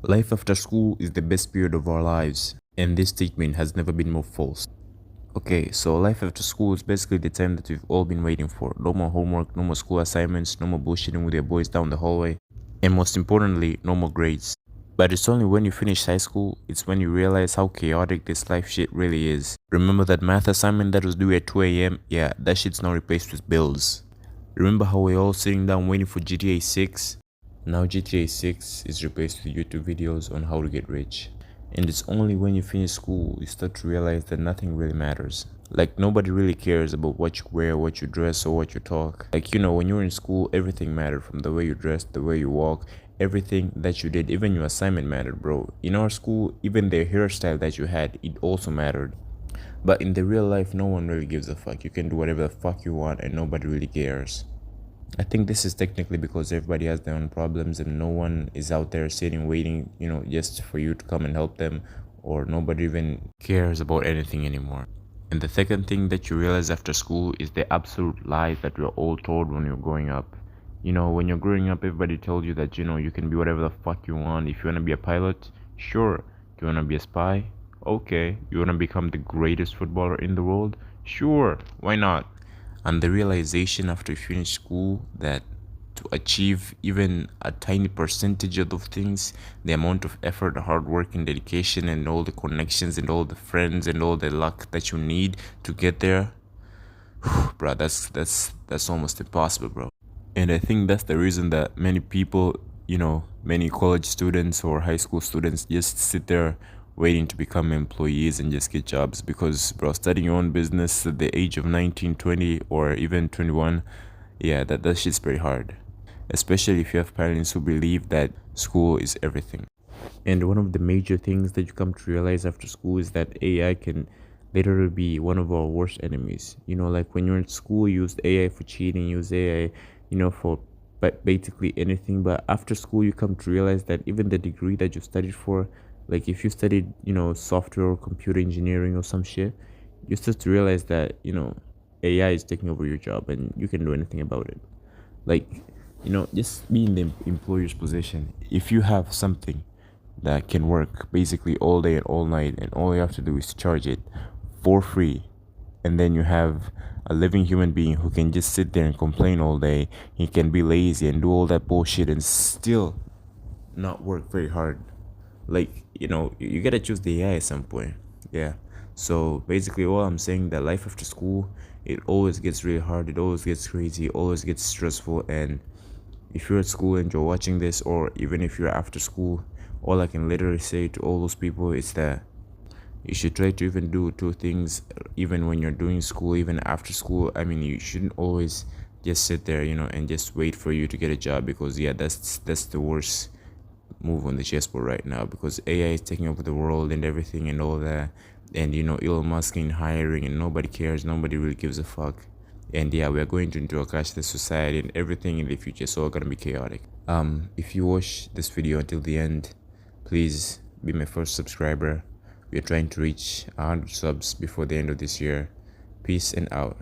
Life after school is the best period of our lives, and this statement has never been more false. Okay, so life after school is basically the time that we've all been waiting for. No more homework, no more school assignments, no more bullshitting with your boys down the hallway, and most importantly, no more grades. But it's only when you finish high school, it's when you realize how chaotic this life shit really is. Remember that math assignment that was due at 2 a.m.? Yeah, that shit's not replaced with bills. Remember how we're all sitting down waiting for GTA 6? Now GTA 6 is replaced with YouTube videos on how to get rich. And it's only when you finish school you start to realize that nothing really matters. Like nobody really cares about what you wear, what you dress, or what you talk. Like when you were in school, everything mattered, from the way you dressed, the way you walk, everything that you did, even your assignment mattered, bro. In our school, even the hairstyle that you had, it also mattered. But in the real life, no one really gives a fuck. You can do whatever the fuck you want and nobody really cares. I think this is technically because everybody has their own problems and no one is out there sitting waiting, just for you to come and help them, or nobody even cares about anything anymore. And the second thing that you realize after school is the absolute lies that we're all told when you're growing up. When you're growing up, everybody tells you that, you can be whatever the fuck you want. If you want to be a pilot, sure. Do you want to be a spy? Okay. You want to become the greatest footballer in the world? Sure. Why not? And the realization after you finish school that to achieve even a tiny percentage of those things, the amount of effort, hard work, and dedication, and all the connections, and all the friends, and all the luck that you need to get there, bro, that's almost impossible, bro. And I think that's the reason that many people, many college students or high school students just sit there waiting to become employees and just get jobs. Because, bro, starting your own business at the age of 19, 20, or even 21, yeah, that shit's pretty hard. Especially if you have parents who believe that school is everything. And one of the major things that you come to realize after school is that AI can literally be one of our worst enemies. Like when you're in school, you use AI for cheating, use AI, for basically anything. But after school, you come to realize that even the degree that you studied for, like if you studied, software or computer engineering or some shit, you start to realize that, AI is taking over your job and you can do anything about it. Like, just be in the employer's position. If you have something that can work basically all day and all night, and all you have to do is charge it for free, and then you have a living human being who can just sit there and complain all day, he can be lazy and do all that bullshit and still not work very hard. Like, you gotta choose the AI at some point. Yeah. So basically all I'm saying, that life after school, it always gets really hard, it always gets crazy, it always gets stressful. And if you're at school and you're watching this, or even if you're after school, all I can literally say to all those people is that you should try to even do two things, even when you're doing school, even after school. I mean, you shouldn't always just sit there, and just wait for you to get a job, because yeah, that's the worst move on the chessboard right now, because AI is taking over the world and everything and all that. And Elon Musk in hiring, and nobody cares, nobody really gives a fuck. And yeah, we are going into a cashless society, and everything in the future is all gonna be chaotic. If you watch this video until the end, please be my first subscriber. We are trying to reach 100 subs before the end of this year. Peace and out,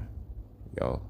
y'all.